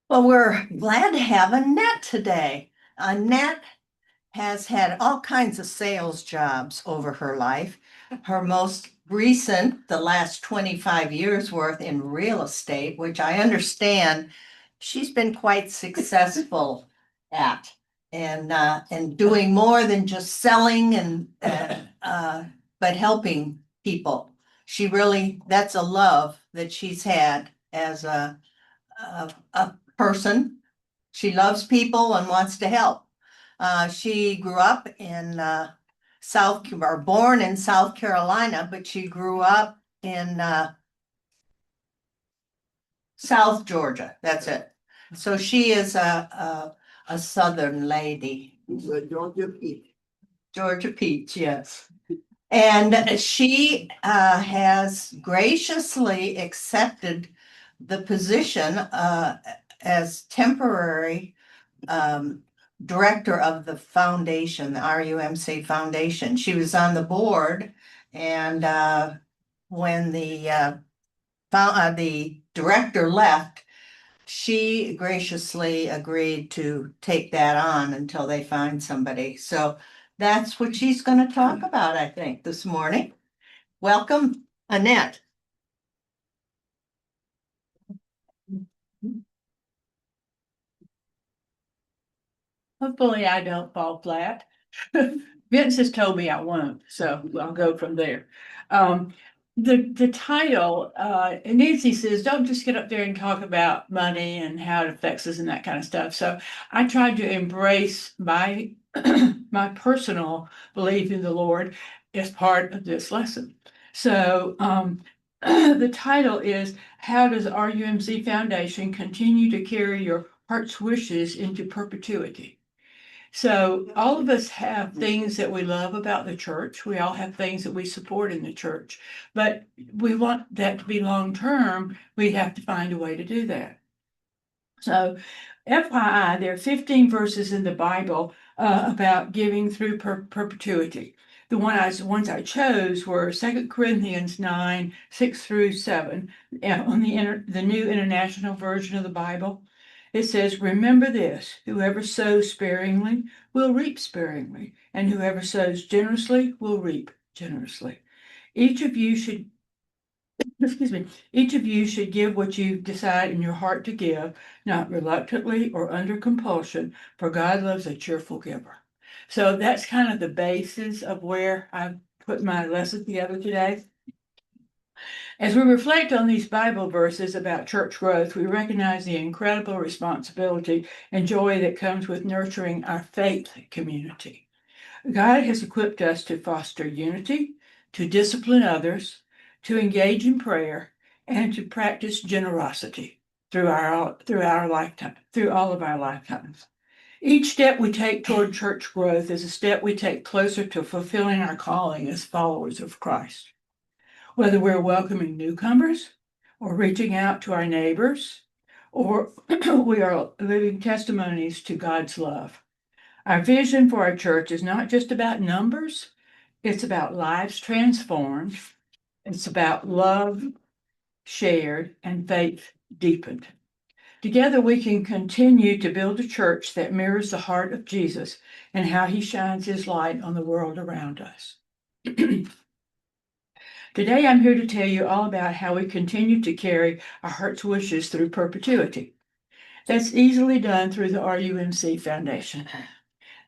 Well, we're glad to have Annette today. Annette has had all kinds of sales jobs over her life. Her most recent, the last 25 years worth in real estate, which I understand she's been quite successful at and doing more than just selling but helping people. She really, that's a love that she's had as a person. She loves people and wants to help. She grew up in or born in South Carolina, but she grew up in South Georgia. That's it. So she is a Southern lady. Georgia Peach. Georgia Peach, yes. And she has graciously accepted the position as temporary director of the foundation, the RUMC Foundation. She was on the board, and when the director left, she graciously agreed to take that on until they find somebody. So that's what she's going to talk about, I think, this morning. Welcome, Annette. Hopefully I don't fall flat. Vince has told me I won't, so I'll go from there. The title, Nancy says, don't just get up there and talk about money and how it affects us and that kind of stuff. So I tried to embrace my my personal belief in the Lord as part of this lesson. So the title is, How does RUMC Foundation continue to carry your heart's wishes into perpetuity? So all of us have things that we love about the church. We all have things that we support in the church, but we want that to be long term. We have to find a way to do that. So, FYI, there are 15 verses in the Bible about giving through perpetuity. The ones I chose were 2 Corinthians 9, 6 through 7, on the New International Version of the Bible. It says, remember this, whoever sows sparingly will reap sparingly, and whoever sows generously will reap generously. Each of you should, excuse me, each of you should give what you decide in your heart to give, not reluctantly or under compulsion, for God loves a cheerful giver. So that's kind of the basis of where I put my lesson together today. As we reflect on these Bible verses about church growth, we recognize the incredible responsibility and joy that comes with nurturing our faith community. God has equipped us to foster unity, to discipline others, to engage in prayer, and to practice generosity through our lifetime, through all of our lifetimes. Each step we take toward church growth is a step we take closer to fulfilling our calling as followers of Christ. Whether we're welcoming newcomers or reaching out to our neighbors, or we are living testimonies to God's love. Our vision for our church is not just about numbers, it's about lives transformed, it's about love shared and faith deepened. Together, we can continue to build a church that mirrors the heart of Jesus and how he shines his light on the world around us. Today, I'm here to tell you all about how we continue to carry our heart's wishes through perpetuity. That's easily done through the RUMC Foundation.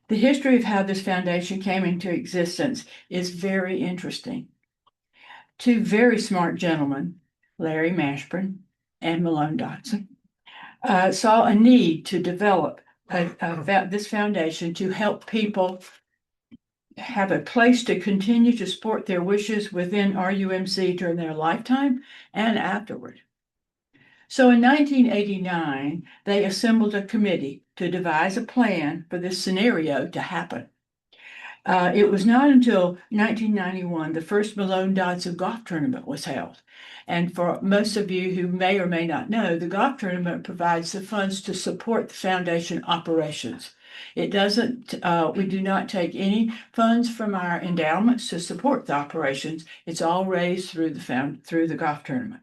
The history of how this foundation came into existence is very interesting. Two very smart gentlemen, Larry Mashburn and Malone Dotson, saw a need to develop this foundation to help people have a place to continue to support their wishes within RUMC during their lifetime and afterward. So in 1989, they assembled a committee to devise a plan for this scenario to happen. It was not until 1991 the first Malone Dotson golf tournament was held. And for most of you who may or may not know, the golf tournament provides the funds to support the foundation operations. It doesn't, we do not take any funds from our endowments to support the operations. It's all raised through the golf tournament.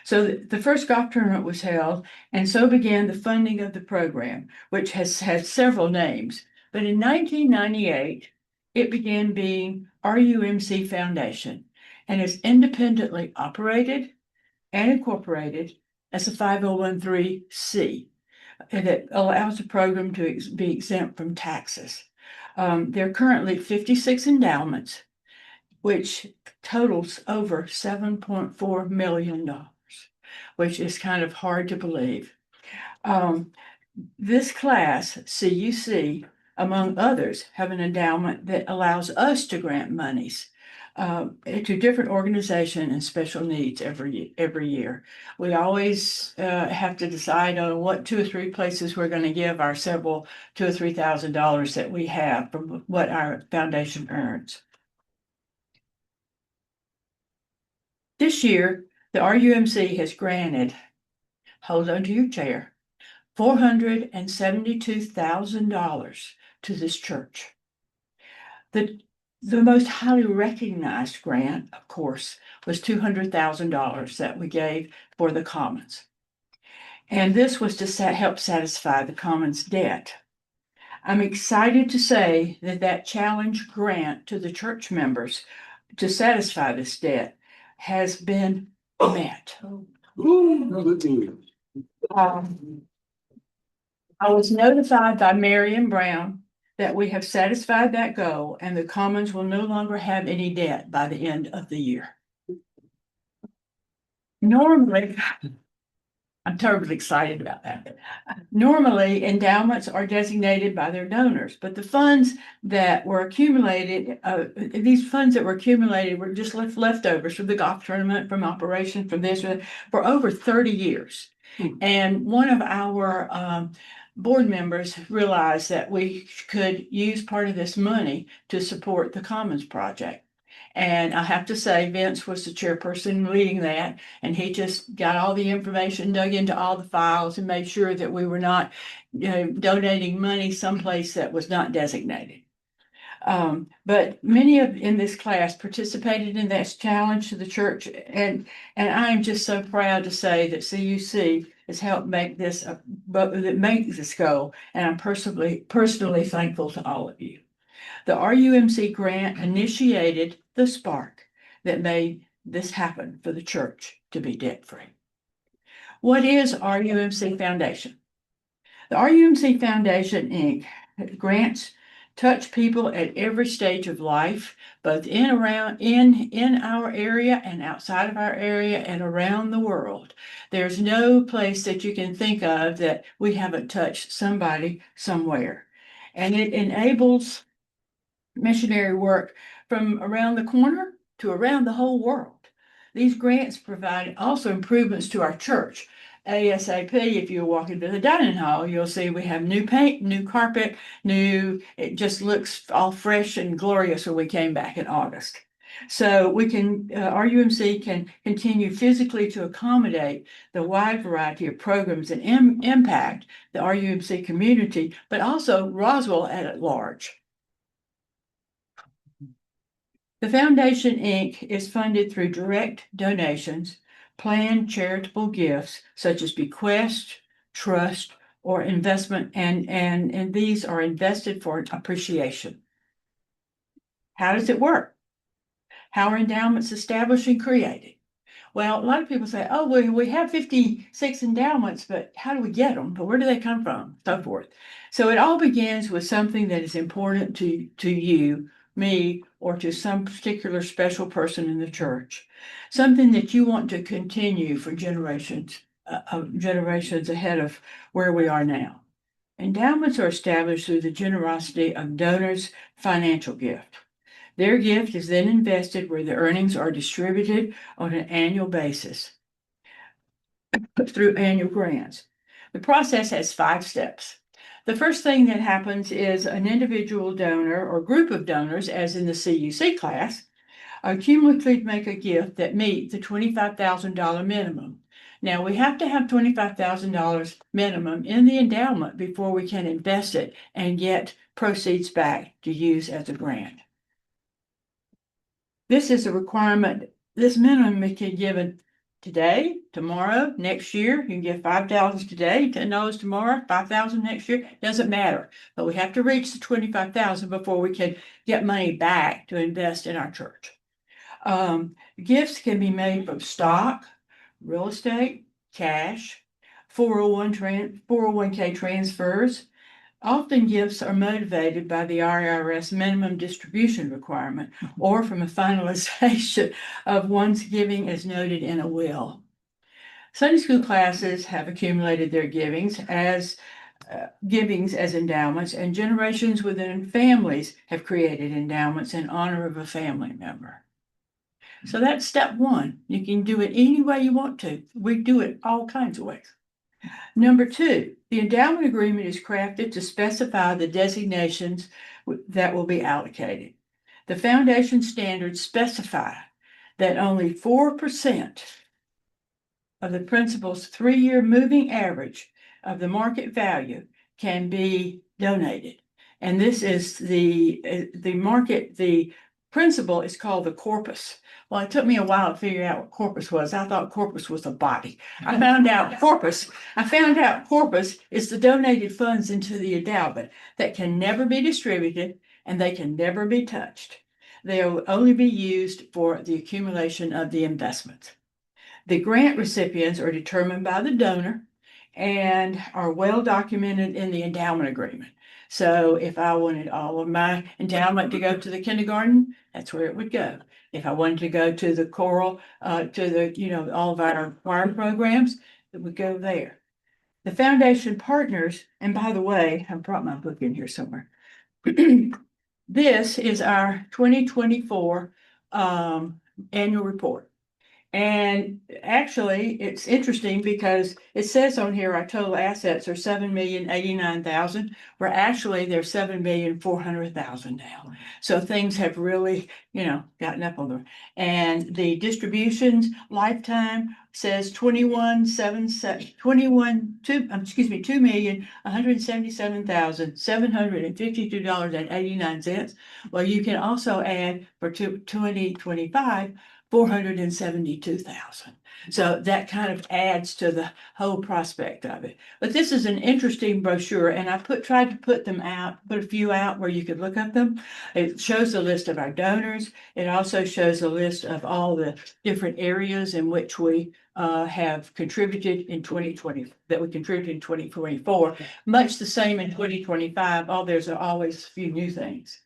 So the first golf tournament was held, and so began the funding of the program, which has had several names. But in 1998, it began being RUMC Foundation and is independently operated and incorporated as a 501(c), and it allows the program to be exempt from taxes. There are currently 56 endowments, which totals over $7.4 million, which is kind of hard to believe. This class, CUC, among others, have an endowment that allows us to grant monies to different organizations and special needs every year. We always have to decide on what 2 or 3 places we're going to give our several $2,000 or $3,000 that we have from what our foundation earns. This year, the RUMC has granted, hold on to your chair, $472,000 to this church. The most highly recognized grant, of course, was $200,000 that we gave for the Commons. And this was to help satisfy the Commons debt. I'm excited to say that challenge grant to the church members to satisfy this debt has been met. I was notified by Marion Brown that we have satisfied that goal and the Commons will no longer have any debt by the end of the year. Normally, I'm terribly excited about that. Normally, endowments are designated by their donors, but the funds that were accumulated, were just leftovers from the golf tournament, from operation, from this, for over 30 years. And one of our board members realized that we could use part of this money to support the Commons project. And I have to say, Vince was the chairperson leading that, and he just got all the information, dug into all the files, and made sure that we were not, donating money someplace that was not designated. But many in this class participated in that challenge to the church, and I am just so proud to say that CUC has helped make this goal, and I'm personally thankful to all of you. The RUMC grant initiated the spark that made this happen for the church to be debt-free. What is RUMC Foundation? The RUMC Foundation, Inc. grants touch people at every stage of life, both in our area and outside of our area and around the world. There's no place that you can think of that we haven't touched somebody somewhere. And it enables missionary work from around the corner to around the whole world. These grants provide also improvements to our church. ASAP, if you walk into the dining hall, you'll see we have new paint, new carpet, it just looks all fresh and glorious when we came back in August. So RUMC can continue physically to accommodate the wide variety of programs and impact the RUMC community, but also Roswell at large. The Foundation, Inc. is funded through direct donations, planned charitable gifts such as bequest, trust, or investment, and these are invested for appreciation. How does it work? How are endowments established and created? Well, a lot of people say, oh, we have 56 endowments, but how do we get them? But where do they come from? So forth. So it all begins with something that is important to you, me, or to some particular special person in the church, something that you want to continue for generations ahead of where we are now. Endowments are established through the generosity of donors' financial gift. Their gift is then invested where the earnings are distributed on an annual basis through annual grants. The process has 5 steps. The first thing that happens is an individual donor or group of donors, as in the CUC class, cumulatively make a gift that meet the $25,000 minimum. Now, we have to have $25,000 minimum in the endowment before we can invest it and get proceeds back to use as a grant. This is a requirement. This minimum can be given today, tomorrow, next year. You can give $5,000 today, $10 tomorrow, $5,000 next year. Doesn't matter. But we have to reach the 25,000 before we can get money back to invest in our church. Gifts can be made from stock, real estate, cash, 401k transfers. Often gifts are motivated by the IRS minimum distribution requirement or from a finalization of one's giving as noted in a will. Sunday school classes have accumulated their givings as endowments, and generations within families have created endowments in honor of a family member. So that's step one. You can do it any way you want to. We do it all kinds of ways. Number two, the endowment agreement is crafted to specify the designations that will be allocated. The foundation standards specify that only 4% of the principal's 3-year moving average of the market value can be donated. And this is the principal is called the corpus. Well, it took me a while to figure out what corpus was. I thought corpus was a body. I found out corpus is the donated funds into the endowment that can never be distributed and they can never be touched. They will only be used for the accumulation of the investment. The grant recipients are determined by the donor and are well documented in the endowment agreement. So if I wanted all of my endowment to go to the kindergarten, that's where it would go. If I wanted to go to the choral, all of our choir programs, it would go there. The foundation partners, and by the way, I brought my book in here somewhere. This is our 2024 annual report. And actually, it's interesting because it says on here our total assets are $7,089,000. Where actually they're $7,400,000 now. So things have really, gotten up on them. And the distributions lifetime says $2,177,752.89. Well, you can also add for 2025. 472,000. So that kind of adds to the whole prospect of it. But this is an interesting brochure, and I tried to put a few out where you could look at them. It shows a list of our donors. It also shows a list of all the different areas in which we have contributed in 2020, that we contributed in 2024. Much the same in 2025, there's always a few new things.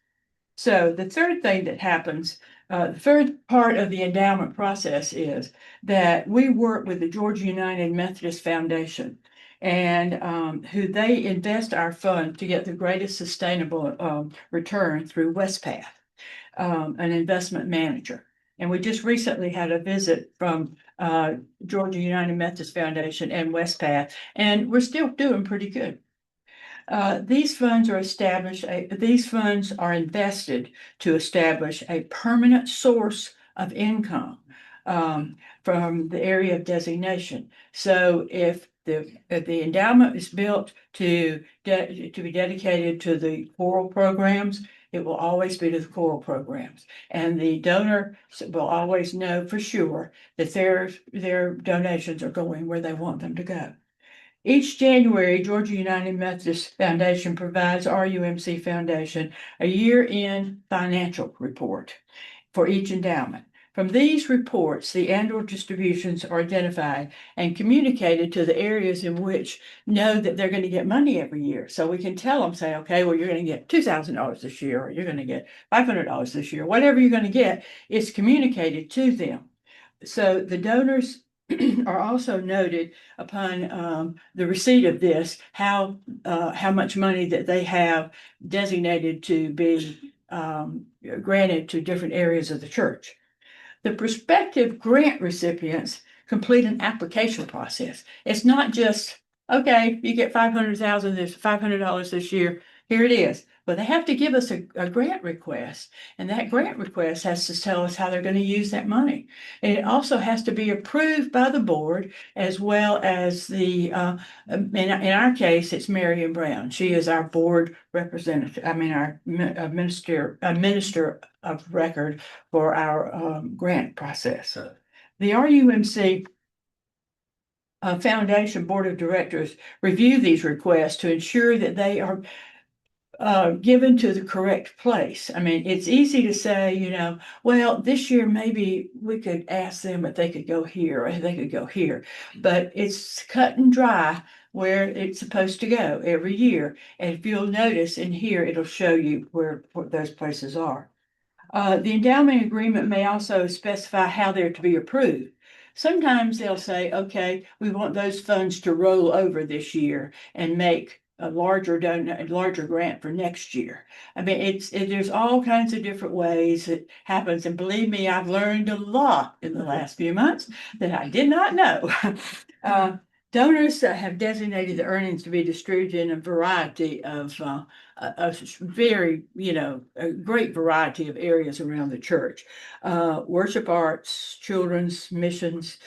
So the third thing that happens, the third part of the endowment process is that we work with the Georgia United Methodist Foundation and who they invest our fund to get the greatest sustainable return through WestPath, an investment manager. And we just recently had a visit from Georgia United Methodist Foundation and WestPath, and we're still doing pretty good. These funds are invested to establish a permanent source of income from the area of designation. So if the endowment is built to be dedicated to the choral programs, it will always be to the choral programs. And the donor will always know for sure that their donations are going where they want them to go. Each January, Georgia United Methodist Foundation provides RUMC Foundation a year-end financial report for each endowment. From these reports, the annual distributions are identified and communicated to the areas in which know that they're going to get money every year. So we can tell them, say, okay, well, you're going to get $2,000 this year, or you're going to get $500 this year. Whatever you're going to get is communicated to them. So the donors are also noted upon the receipt of this, how much money that they have designated to be granted to different areas of the church. The prospective grant recipients complete an application process. It's not just, okay, you get $500 this year, here it is. But they have to give us a grant request, and that grant request has to tell us how they're going to use that money. And it also has to be approved by the board, as well as in our case, it's Marion Brown. She is our board representative, our minister of record for our grant process. The RUMC foundation board of directors review these requests to ensure that they are given to the correct place. I mean, it's easy to say, well, this year maybe we could ask them if they could go here or if they could go here, but it's cut and dry where it's supposed to go every year. And if you'll notice in here, it'll show you where those places are. The endowment agreement may also specify how they're to be approved. Sometimes they'll say, okay, we want those funds to roll over this year and make a larger grant for next year. I mean, there's all kinds of different ways it happens. And believe me, I've learned a lot in the last few months that I did not know. Donors have designated the earnings to be distributed in a variety of a very, a great variety of areas around the church. Worship arts, children's missions,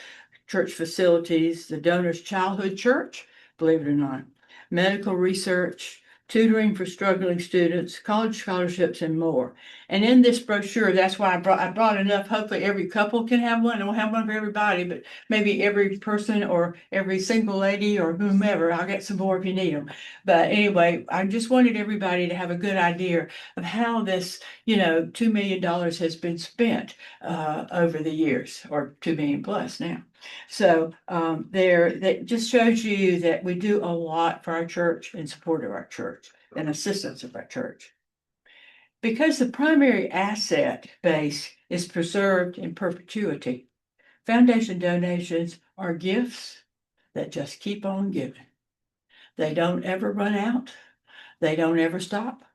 church facilities, the donor's childhood church, believe it or not, medical research, tutoring for struggling students, college scholarships, and more. And in this brochure, that's why I brought enough. Hopefully every couple can have one. I won't have one for everybody, but maybe every person or every single lady or whomever. I'll get some more if you need them. But anyway, I just wanted everybody to have a good idea of how this, $2 million has been spent over the years, or 2 million plus now. So that just shows you that we do a lot for our church in support of our church and assistance of our church. Because the primary asset base is preserved in perpetuity, foundation donations are gifts that just keep on giving. They don't ever run out. They don't ever stop.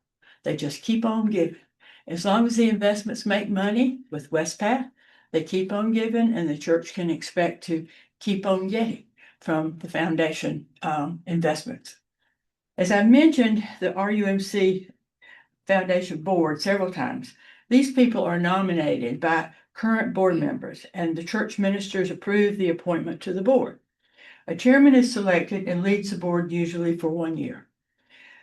They just keep on giving. As long as the investments make money with Westpath, they keep on giving, and the church can expect to keep on getting from the foundation investments. As I mentioned, the RUMC Foundation board several times. These people are nominated by current board members, and the church ministers approve the appointment to the board. A chairman is selected and leads the board usually for 1 year.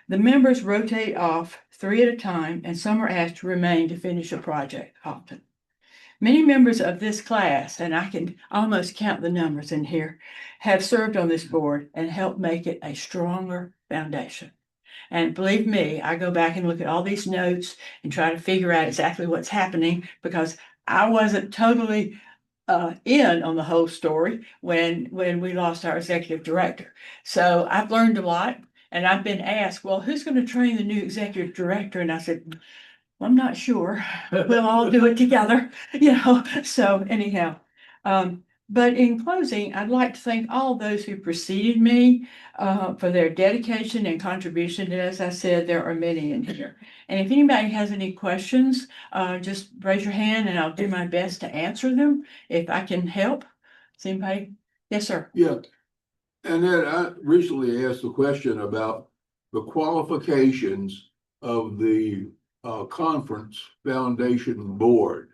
The members rotate off 3 at a time, and some are asked to remain to finish a project often. Many members of this class, and I can almost count the numbers in here, have served on this board and helped make it a stronger foundation. And believe me, I go back and look at all these notes and try to figure out exactly what's happening, because I wasn't totally in on the whole story when we lost our executive director. So I've learned a lot, and I've been asked, well, who's going to train the new executive director? And I said, I'm not sure. We'll all do it together, So anyhow, but in closing, I'd like to thank all those who preceded me for their dedication and contribution. And as I said, there are many in here. And if anybody has any questions, just raise your hand and I'll do my best to answer them if I can help. Is anybody? Yes, sir. Yeah. Annette, I recently asked a question about the qualifications of the conference foundation board.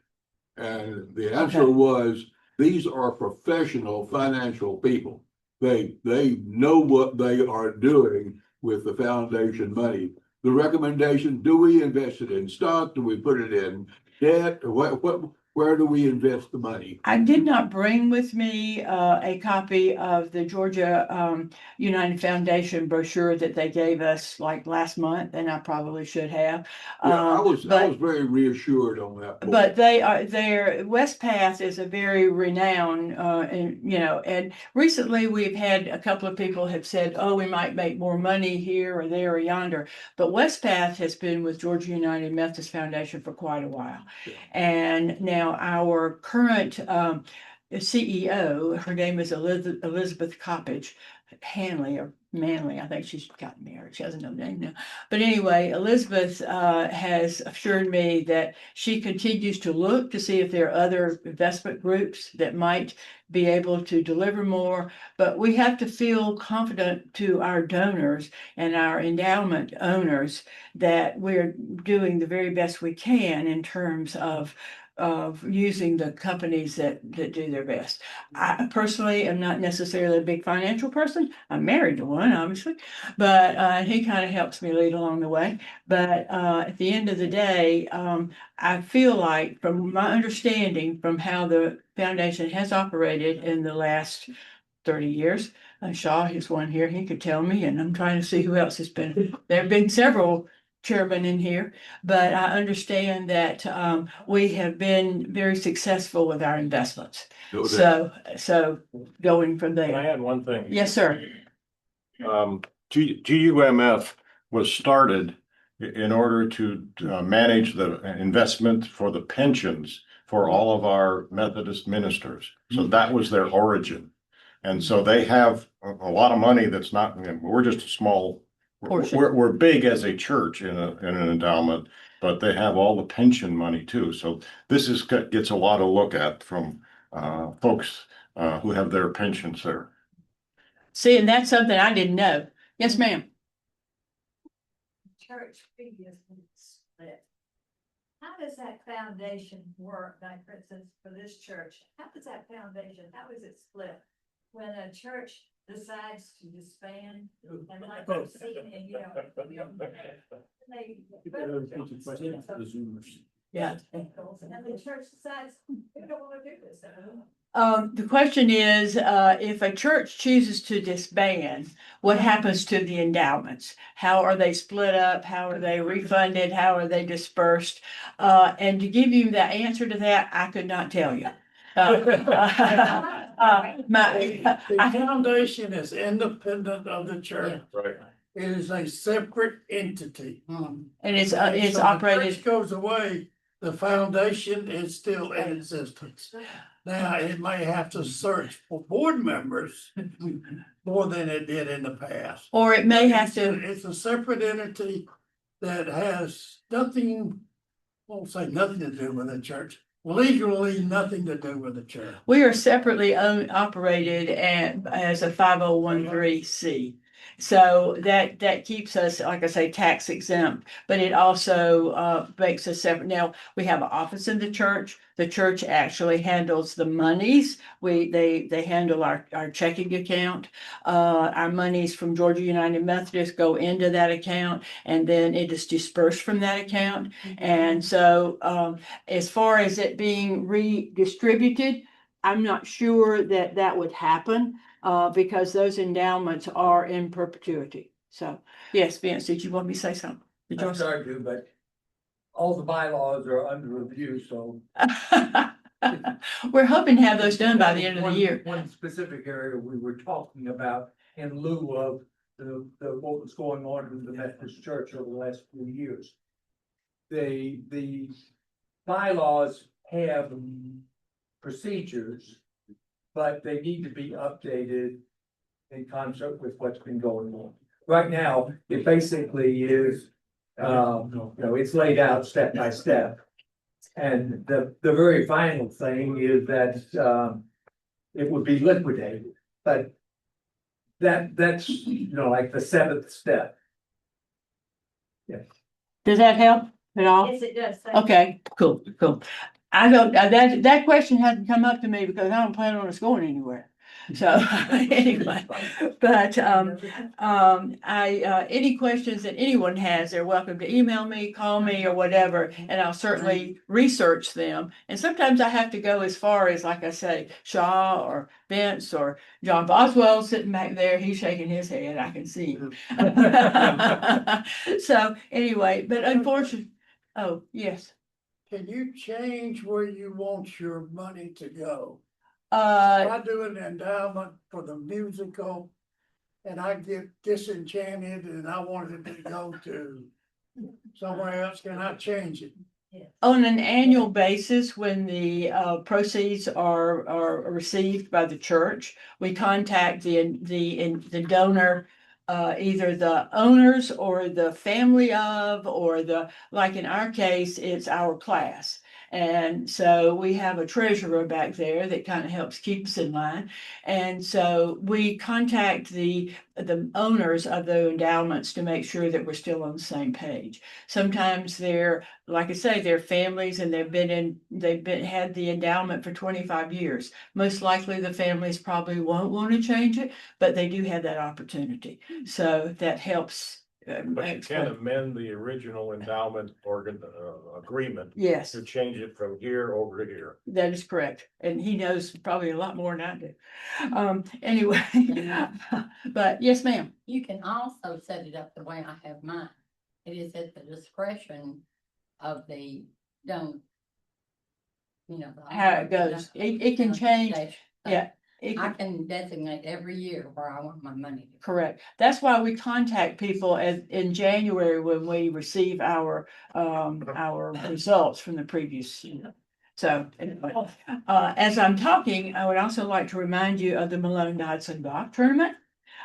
And the answer was, these are professional financial people. They know what they are doing with the foundation money. The recommendation, do we invest it in stock? Do we put it in debt? Or where do we invest the money? I did not bring with me a copy of the Georgia United Foundation brochure that they gave us like last month, and I probably should have. I was very reassured on that point. But Westpath is a very renowned, and recently we've had a couple of people have said, oh, we might make more money here or there or yonder. But Westpath has been with Georgia United Methodist Foundation for quite a while. Yeah. And now our current CEO, her name is Elizabeth Coppage Hanley or Manley. I think she's gotten married. She has no name now. But anyway, Elizabeth has assured me that she continues to look to see if there are other investment groups that might be able to deliver more. But we have to feel confident to our donors and our endowment owners that we're doing the very best we can in terms of using the companies that do their best. I personally am not necessarily a big financial person. I'm married to one, obviously, but he kind of helps me lead along the way. But at the end of the day, I feel like, from my understanding from how the foundation has operated in the last 30 years. Shaw is one here, he could tell me, and I'm trying to see who else has been. There have been several chairmen in here, but I understand that we have been very successful with our investments. No doubt. So going from Can I there. add one thing? Yes, sir. GUMF was started in order to manage the investment for the pensions for all of our Methodist ministers. So that was their origin. And so they have a lot of money that's not, we're just a small, Portion. we're big as a church in an endowment, but they have all the pension money too. So this gets a lot of look at from folks who have their pensions there. See, and that's something I didn't know. Yes, ma'am. Church previously split. How does that foundation work, like for instance, for this church? How does that foundation, how is it split? When a church decides to disband and like I'm seeing, and you know. Yeah. And the church decides, we don't want to do this. The question is, if a church chooses to disband, what happens to the endowments? How are they split up? How are they refunded? How are they dispersed? And to give you the answer to that, I could not tell you. The foundation is independent of the church. Right. It is a separate entity. And it's So the operated. church goes away, the foundation is still in existence. Now, it may have to search for board members more than it did in the past. Or it may have to, It's a separate entity that has nothing, I won't say nothing to do with the church, legally nothing to do with the church. we are separately operated as a 5013C. So that keeps us, like I say, tax exempt, but it also makes us separate. Now, we have an office in the church. The church actually handles the monies. They handle our checking account. Our monies from Georgia United Methodist go into that account, and then it is dispersed from that account. And so as far as it being redistributed, I'm not sure that would happen. Because those endowments are in perpetuity. So, yes, Vince, did you want me to say something? Did you I'm want sorry to, but all the bylaws are under review, so. We're hoping to have those done by the end of the year. One specific area we were talking about in lieu of the what was going on in the Methodist Church over the last few years. The bylaws have procedures, but they need to be updated in concert with what's been going on. Right now, it basically is, it's laid out step by step. And the very final thing is that, it would be liquidated, but that's, like the seventh step. Yes. Does that help at all? Yes, it does. Thank you. Okay, cool. I don't, that question hasn't come up to me because I don't plan on us going anywhere. So anyway, but any questions that anyone has, they're welcome to email me, call me or whatever, and I'll certainly research them. And sometimes I have to go as far as, like I say, Shaw or Vince or John Boswell sitting back there. He's shaking his head. I can see him. So anyway, but unfortunately, oh, yes. Can you change where you want your money to go? I do an endowment for the musical and I get disenchanted and I wanted it to go to somewhere else. Can I change it? On an annual basis, when the proceeds are received by the church, we contact the donor, either the owners or the family of, or like in our case, it's our class. And so we have a treasurer back there that kind of helps keep us in line. And so we contact the owners of the endowments to make sure that we're still on the same page. Sometimes they're, like I say, they're families and they've had the endowment for 25 years. Most likely the families probably won't want to change it, but they do have that opportunity. So that helps But you can amend the original endowment agreement Yes, to change it from here over to here. that is correct. And he knows probably a lot more than I do. Anyway, but yes, ma'am. You can also set it up the way I have mine. It is at the discretion of the don't. You know. How it goes. It can change. Yeah. It I can, can designate every year where I want my money to go. correct. That's why we contact people in January when we receive our results from the previous year. So anyway, as I'm talking, I would also like to remind you of the Malone Dodson Golf Tournament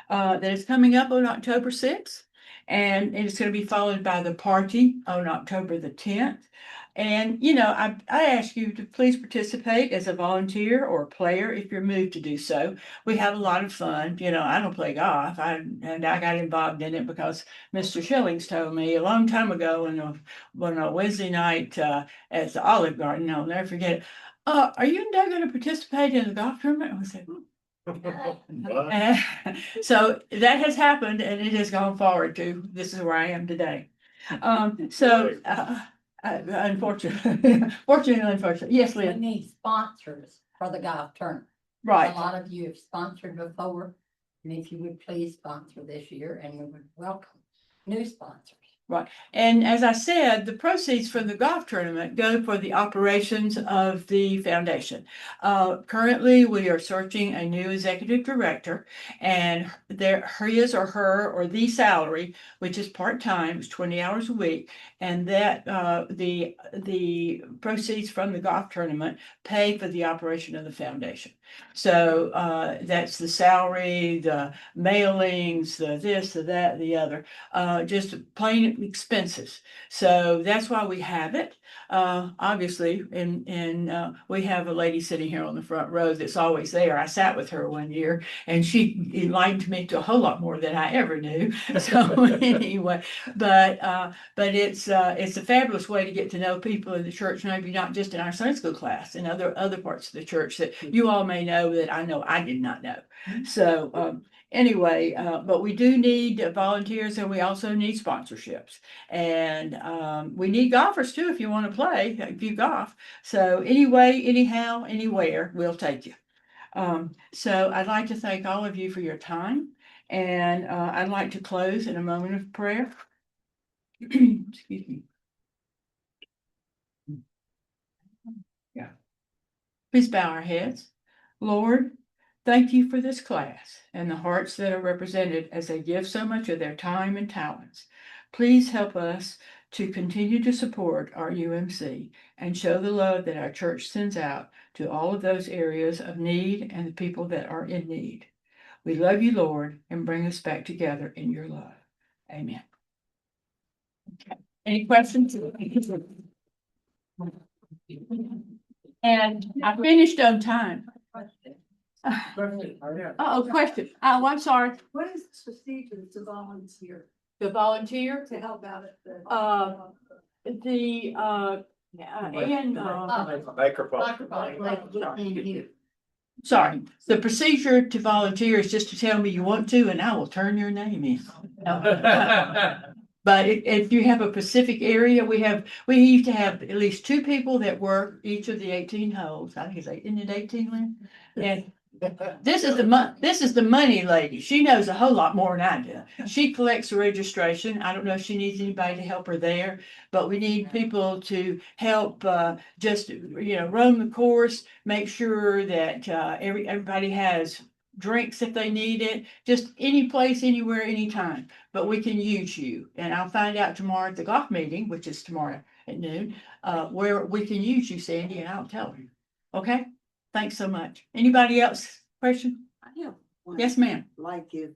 that is coming up on October 6th. And it's going to be followed by the party on October the 10th. And, you know, I ask you to please participate as a volunteer or a player if you're moved to do so. We have a lot of fun. You know, I don't play golf. And I got involved in it because Mr. Shillings told me a long time ago on a Wednesday night at the Olive Garden, I'll never forget it. Are you and Doug going to participate in the golf tournament? I said, so that has happened and it has gone forward to this is where I am today. Unfortunately, yes, We Lynn. need sponsors for the golf tournament. A Right. lot of you have sponsored before, and if you would please sponsor this year, and we would welcome new sponsors. And as I said, the proceeds from the golf tournament go for the operations of the foundation. Currently, we are searching a new executive director, and his or her or the salary, which is part-time, is 20 hours a week, and that the proceeds from the golf tournament pay for the operation of the foundation. So that's the salary, the mailings, the this, the that, the other, just plain expenses. So that's why we have it. Obviously, and we have a lady sitting here on the front row that's always there. I sat with her one year and she enlightened me to a whole lot more than I ever knew. So anyway, but it's a fabulous way to get to know people in the church, maybe not just in our Sunday school class, in other parts of the church that you all may know that I know I did not know. So anyway, but we do need volunteers and we also need sponsorships. And we need golfers too if you want to play, if you golf. So anyway, anyhow, anywhere, we'll take you. So I'd like to thank all of you for your time. And I'd like to close in a moment of prayer. Excuse me. Yeah. Please bow our heads. Lord, thank you for this class and the hearts that are represented as they give so much of their time and talents. Please help us to continue to support our RUMC and show the love that our church sends out to all of those areas of need and the people that are in need. We love you, Lord, and bring us back together in your love. Amen. Okay. Any questions? And I finished on time. Oh, question. Oh, I'm sorry. What is the procedure to volunteer? The volunteer? To help out at the. Sorry, the procedure to volunteer is just to tell me you want to and I will turn your name in. But if you have a specific area, we used to have at least 2 people that work each of the 18 holes. I think isn't it 18, Lynn? And this is the money lady. She knows a whole lot more than I do. She collects the registration. I don't know if she needs anybody to help her there, but we need people to help just roam the course, make sure that everybody has drinks if they need it, just any place, anywhere, anytime. But we can use you. And I'll find out tomorrow at the golf meeting, which is tomorrow at noon, where we can use you, Sandy, and I'll tell her. Okay? Thanks so much. Anybody else? Question? I have one. Yes, ma'am. Like if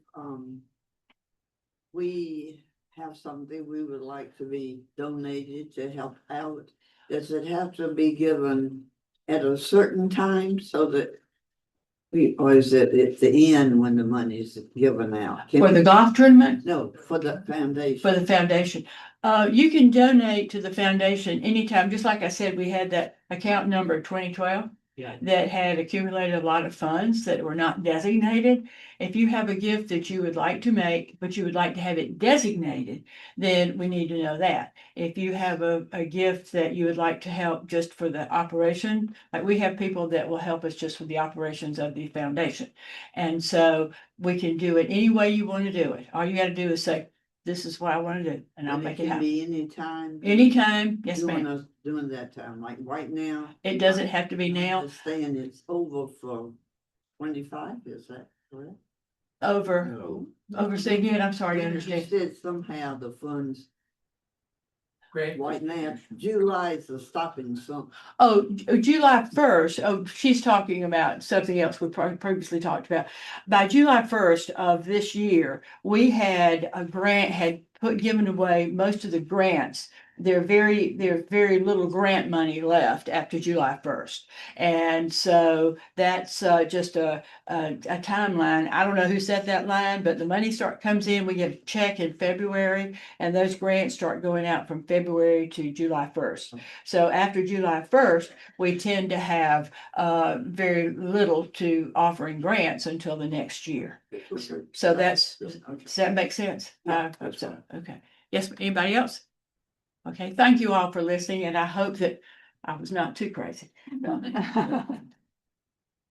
we have something we would like to be donated to help out, does it have to be given at a certain time so that or is it at the end when the money is given out? For the golf tournament? No, for the foundation. For the foundation. You can donate to the foundation anytime. Just like I said, we had that account number 2012. that had accumulated a lot of funds that were not designated. If you have a gift that you would like to make, but you would like to have it designated, then we need to know that. If you have a gift that you would like to help just for the operation, like we have people that will help us just for the operations of the foundation. And so we can do it any way you want to do it. All you got to do is say, this is what I want to do, and I'll And make it it can happen. be anytime. Anytime, yes, ma'am. During that time, like right now. It doesn't have to be I now. understand it's over for 25, is that correct? Over, say again, I'm sorry to You understand. said somehow the funds Great. right now, July is the stopping some. Oh, July 1st. Oh, she's talking about something else we previously talked about. By July 1st of this year, we had a grant, given away most of the grants. There's very little grant money left after July 1st. And so that's just a timeline. I don't know who set that line, but the money comes in, we get a check in February, and those grants start going out from February to July 1st. So after July 1st, we tend to have very little to offering grants until the next year. So does that make sense? Yeah, I hope so. Okay. Yes, anybody else? Okay, thank you all for listening, and I hope that I was not too crazy.